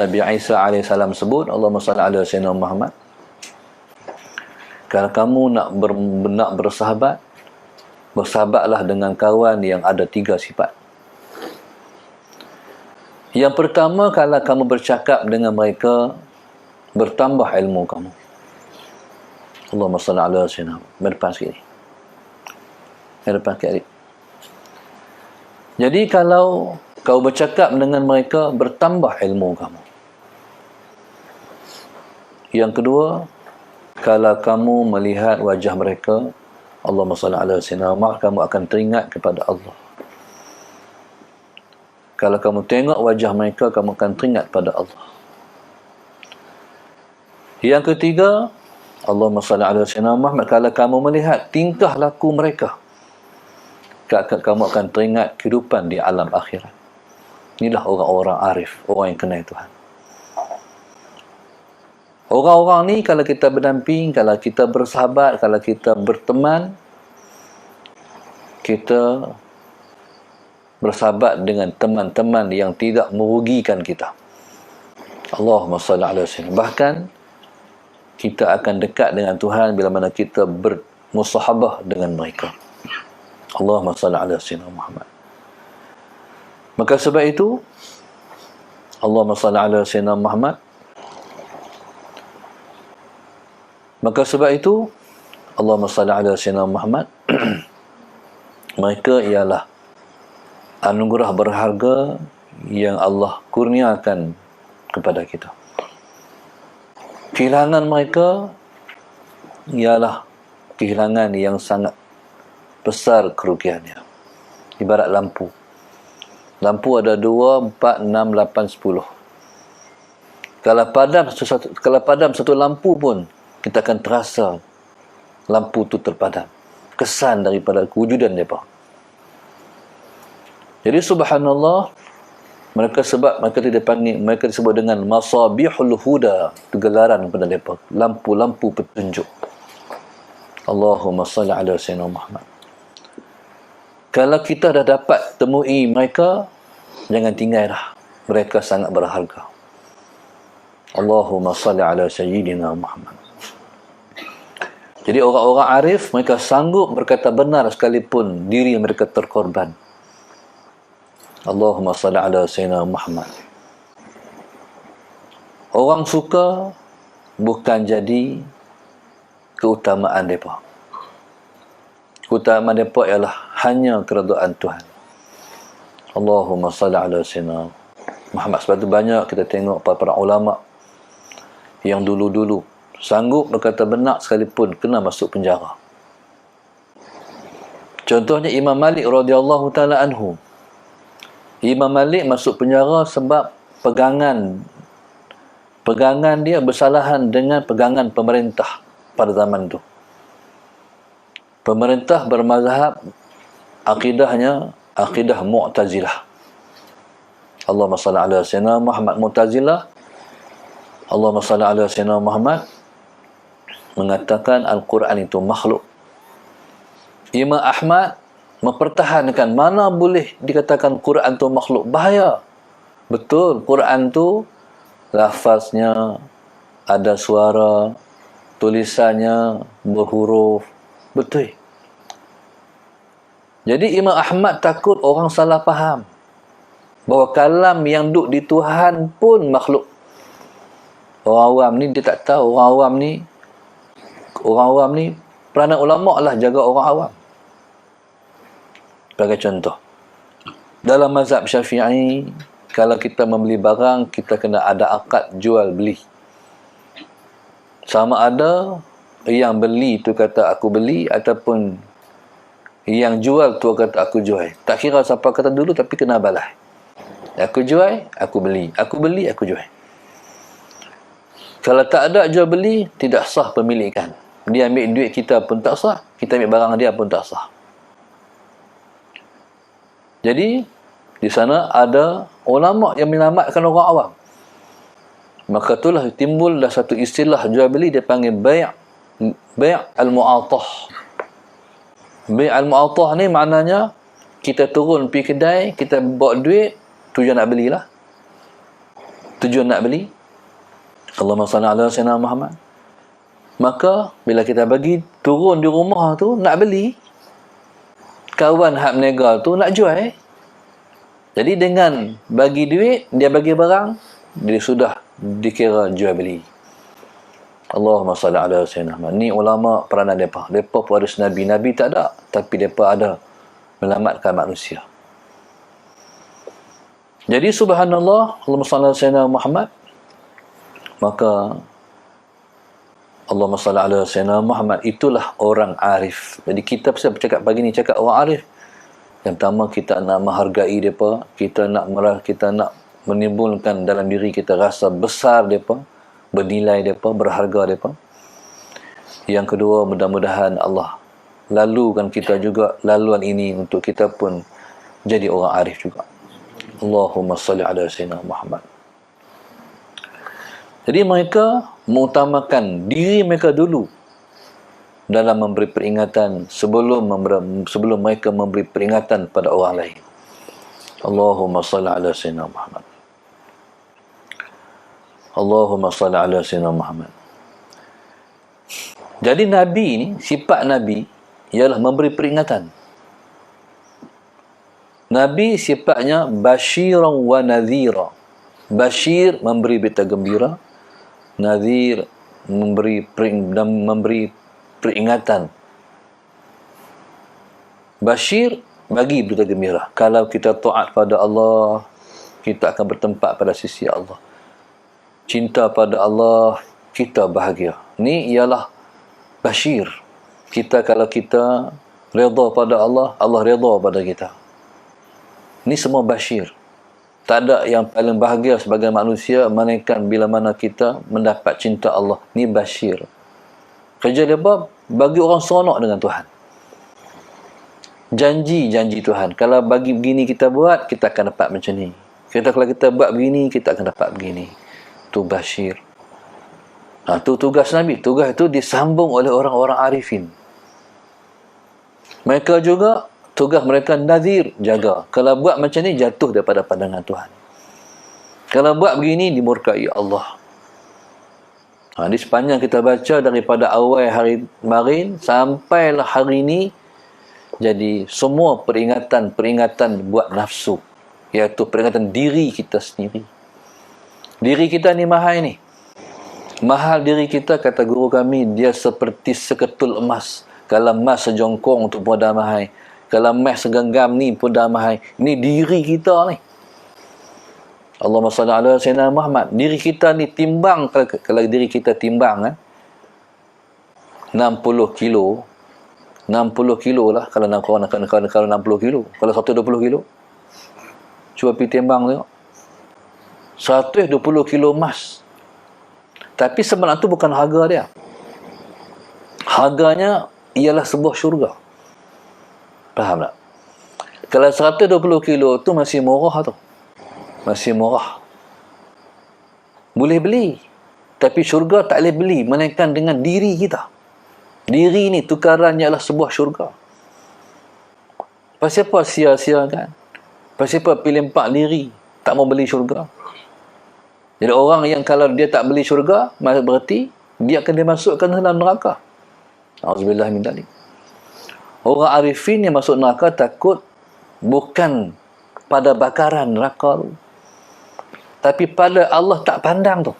Nabi Isa AS sebut, Allahumma salli ala Sayyidina Muhammad, kalau kamu nak bersahabat, bersahabatlah dengan kawan yang ada 3 sifat. Yang pertama, kalau kamu bercakap dengan mereka, bertambah ilmu kamu. Allahumma salli ala Sayyidina Muhammad. Berdepan sikit ni. Berdepan sikit ni. Jadi kalau kau bercakap dengan mereka, bertambah ilmu kamu. Yang kedua, kalau kamu melihat wajah mereka, Allahumma salli ala Sayyidina Muhammad, kamu akan teringat kepada Allah. Kalau kamu tengok wajah mereka, kamu akan teringat pada Allah. Yang ketiga, Allahumma salli ala Sayyidina Muhammad, kalau kamu melihat tingkah laku mereka, kamu akan teringat kehidupan di alam akhirat. Inilah orang-orang arif, orang yang kenal Tuhan. Orang-orang ni kalau kita berdamping, kalau kita bersahabat, kalau kita berteman, kita bersahabat dengan teman-teman yang tidak merugikan kita. Allahumma salli ala Sayyidina. Bahkan kita akan dekat dengan Tuhan bila mana kita bermusahabah dengan mereka. Allahumma salli ala Sayyidina Muhammad. Maka sebab itu, Allahumma salli ala Sayyidina Muhammad. Maka sebab itu, Allahumma salli ala Sayyidina Muhammad. Mereka ialah anugerah berharga yang Allah kurniakan kepada kita. Kehilangan mereka ialah kehilangan yang sangat besar kerugiannya. Ibarat lampu. Lampu ada 2, 4, 6, 8, 10. Kalau padam satu lampu pun, kita akan terasa lampu itu terpadam. Kesan daripada kewujudan mereka. Jadi subhanallah, mereka tidak panggil, mereka disebut dengan masabihul huda, gelaran pada mereka, lampu-lampu petunjuk. Allahumma salli ala Sayyidina Muhammad. Kalau kita dah dapat temui mereka, jangan tinggallah, mereka sangat berharga. Allahumma salli ala Sayyidina Muhammad. Jadi orang-orang arif, mereka sanggup berkata benar sekalipun diri mereka terkorban. Allahumma salli ala Sayyidina Muhammad. Orang suka bukan jadi keutamaan mereka. Keutamaan mereka ialah hanya keredaan Tuhan. Allahumma salli ala Sayyidina Muhammad. Sebab itu banyak kita tengok para ulama yang dulu-dulu sanggup berkata benar sekalipun kena masuk penjara. Contohnya Imam Malik radhiyallahu taala anhu. Imam Malik masuk penjara sebab pegangan dia bersalahan dengan pegangan pemerintah pada zaman itu. Pemerintah bermazhab akidahnya akidah Mu'tazilah. Allahumma salli ala Sayyidina Muhammad. Mu'tazilah, Allahumma salli ala Sayyidina Muhammad, mengatakan Al-Quran itu makhluk. Imam Ahmad mempertahankan, mana boleh dikatakan Quran itu makhluk, bahaya. Betul, Quran itu lafaznya ada suara, tulisannya berhuruf, betul. Jadi Imam Ahmad takut orang salah faham bahawa kalam yang duduk di Tuhan pun makhluk. Orang awam ni dia tak tahu. Orang awam ni peranan ulama' lah jaga orang awam. Sebagai contoh, dalam mazhab Syafi'i, kalau kita membeli barang, kita kena ada akad jual beli. Sama ada yang beli tu kata aku beli, ataupun yang jual tu kata aku jual. Tak kira siapa kata dulu, tapi kena balas. Aku jual, aku beli. Aku beli, aku jual. Kalau tak ada jual beli, tidak sah pemilikan. Dia ambil duit kita pun tak sah, kita ambil barang dia pun tak sah. Jadi di sana ada ulama yang menyelamatkan orang awam. Maka itulah timbullah satu istilah jual beli, dia panggil bai' al-mu'atah. Bai' al-mu'atah ni maknanya kita turun pergi kedai, kita bawa duit, tujuan nak belilah. tujuan nak beli, Allahumma salli ala sayyidina Muhammad. Maka bila kita bagi turun di rumah tu nak beli, kawan hak menega tu nak jual. Jadi dengan bagi duit, dia bagi barang, dia sudah dikira jual beli. Allahumma salli ala sayyidina Muhammad. Ni ulama peranan mereka. Mereka pewaris Nabi. Nabi tak ada, tapi mereka ada melamatkan manusia. Jadi subhanallah, Allahumma salli ala sayyidina Muhammad. Maka Allahumma salli ala sayyidina Muhammad, itulah orang arif. Jadi kita pasal bercakap pagi ni, cakap orang arif. Yang pertama, kita nak menghargai mereka, kita nak menimbulkan dalam diri kita rasa besar mereka, bernilai mereka, berharga mereka. Yang kedua, mudah-mudahan Allah lalukan kita juga laluan ini untuk kita pun jadi orang arif juga. Allahumma salli ala sayyidina Muhammad. Jadi mereka mengutamakan diri mereka dulu dalam memberi peringatan sebelum mereka memberi peringatan pada orang lain. Allahumma salli ala sayyidina Muhammad. Allahumma salli ala sayyidina Muhammad. Jadi Nabi ni, sifat Nabi ialah memberi peringatan. Nabi sifatnya basyiran wa nadhira. Basyir, memberi berita gembira. Nadhir, memberi peringatan. Basyir, bagi berita gembira. Kalau kita taat pada Allah, kita akan bertempat pada sisi Allah. Cinta pada Allah, kita bahagia. Ni ialah basyir. Kalau kita redha pada Allah, Allah redha pada kita. Ni semua basyir. Tak ada yang paling bahagia sebagai manusia melainkan bila mana kita mendapat cinta Allah. Ni basyir. Kerja mereka bagi orang seronok dengan Tuhan. Janji Tuhan. Kalau bagi begini kita buat, kita akan dapat macam ni. Kalau kita buat begini, kita akan dapat begini. Tu basyir. Tu tugas Nabi. Tugas itu disambung oleh orang-orang arifin. Mereka juga, tugas mereka nadhir, jaga. Kalau buat macam ni, jatuh daripada pandangan Tuhan. Kalau buat begini, dimurkai Allah. Di sepanjang kita baca daripada awal hari kemarin sampailah hari ini, jadi semua peringatan buat nafsu, iaitu peringatan diri kita sendiri. Diri kita ni mahal ni. Mahal diri kita, kata guru kami, dia seperti seketul emas. Kalau emas sejongkong tu pun dah mahal. Kalau emas segenggam ni pun dah mahal. Ini diri kita ni. Allahumma salli ala sayyidina Muhammad. Diri kita ni timbang, kalau diri kita timbang 60 kilo. 60 kilo lah kalau nak 60 kilo. Kalau 120 kilo. Cuba pergi timbang tengok. 120 kilo emas. Tapi sebenarnya tu bukan harga dia. Harganya ialah sebuah syurga. Faham tak? Kalau 120 kilo tu masih murah tu. Masih murah. Boleh beli. Tapi syurga tak boleh beli melainkan dengan diri kita. Diri ni tukarannya adalah sebuah syurga. Pasal apa sia-sia kan? Pasal apa pilih 4 diri tak mau beli syurga? Jadi orang yang kalau dia tak beli syurga, berarti dia akan dimasukkan dalam neraka. Auzubillah min dzalik. Orang arifin yang masuk neraka takut bukan pada bakaran neraka tu, tapi pada Allah tak pandang tu.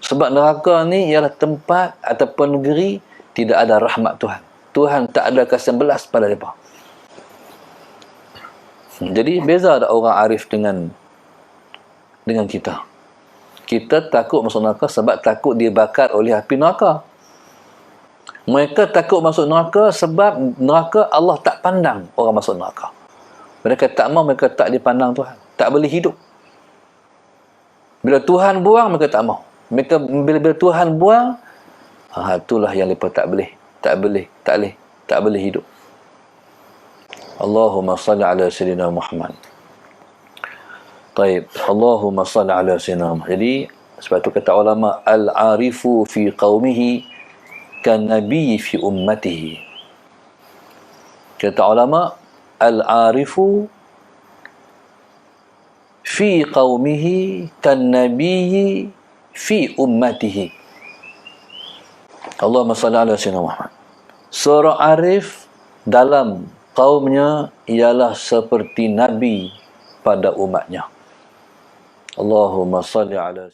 Sebab neraka ni ialah tempat ataupun negeri tidak ada rahmat Tuhan. Tuhan tak ada kasih belas pada mereka. Jadi beza ada orang arif dengan kita. Kita takut masuk neraka sebab takut dibakar oleh api neraka. Mereka takut masuk neraka sebab neraka Allah tak pandang orang masuk neraka. Mereka tak mau, mereka tak dipandang Tuhan. Tak boleh hidup. Bila Tuhan buang, mereka tak mau. Mereka bila Tuhan buang, itulah yang mereka tak boleh hidup. Allahumma salli ala sayyidina Muhammad. Taib. Allahumma salli ala sayyidina Muhammad. Jadi sebab itu kata ulama, al-arifu fi qaumihi kan nabi fi ummatihi. Kata ulama, al-arifu fi qaumihi kan nabiyyi fi ummatihi. Allahumma salli ala sayyidina Muhammad. Seorang arif dalam kaumnya ialah seperti nabi pada umatnya. Allahumma salli ala